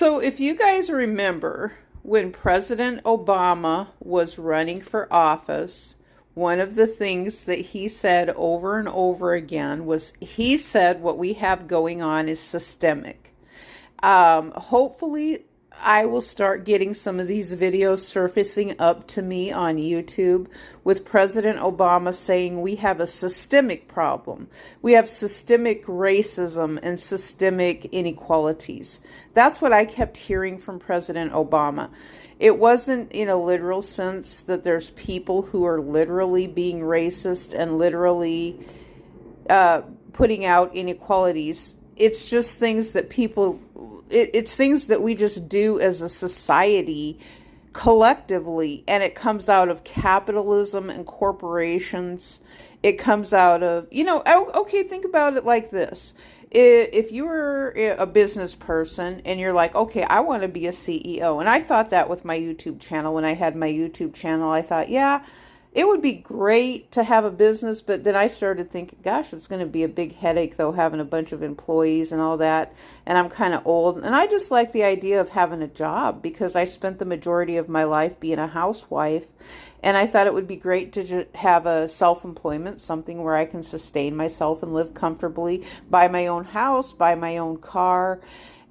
So, if you guys remember when President Obama was running for office, one of the things that he said over and over again was he said what we have going on is systemic. Hopefully, I will start getting some of these videos surfacing up to me on YouTube with President Obama saying we have a systemic problem. We have systemic racism and systemic inequalities. That's what I kept hearing from President Obama. It wasn't in a literal sense that there's people who are literally being racist and literally putting out inequalities. It's just things that it's things that we just do as a society collectively, and it comes out of capitalism and corporations. It comes out of, okay, think about it like this. If you were a business person and you're like, okay, I want to be a CEO. And I thought that with my YouTube channel. When I had my YouTube channel, I thought, yeah, it would be great to have a business, but then I started thinking, gosh, it's going to be a big headache, though, having a bunch of employees and all that. And I'm kind of old. And I just like the idea of having a job because I spent the majority of my life being a housewife. And I thought it would be great to just have a self-employment, something where I can sustain myself and live comfortably, buy my own house, buy my own car,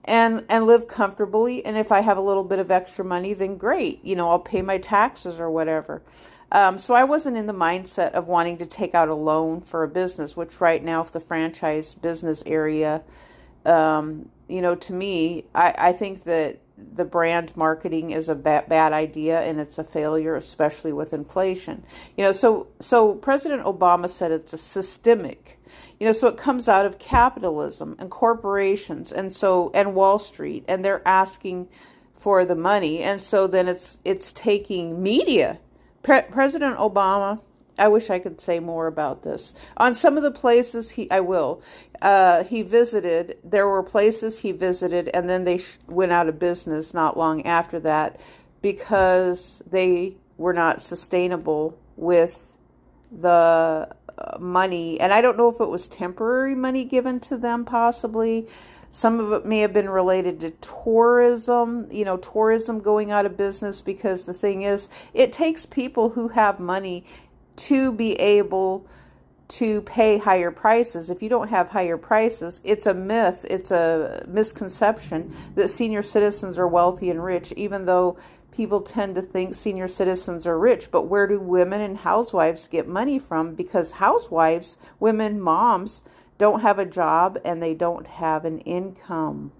and live comfortably. And if I have a little bit of extra money, then great. I'll pay my taxes or whatever. So I wasn't in the mindset of wanting to take out a loan for a business, which right now, if the franchise business area, to me, I think that the brand marketing is a bad idea and it's a failure, especially with inflation. So President Obama said it's a systemic, so it comes out of capitalism and corporations and Wall Street, and they're asking for the money. And so then it's taking media. President Obama, I wish I could say more about this. On some of the places he visited, there were places he visited, and then they went out of business not long after that because they were not sustainable with the money. And I don't know if it was temporary money given to them, possibly. Some of it may have been related to tourism, tourism going out of business, because the thing is, it takes people who have money to be able to pay higher prices. If you don't have higher prices, it's a myth, it's a misconception that senior citizens are wealthy and rich, even though people tend to think senior citizens are rich. But where do women and housewives get money from? Because housewives, women, moms, don't have a job and they don't have an income.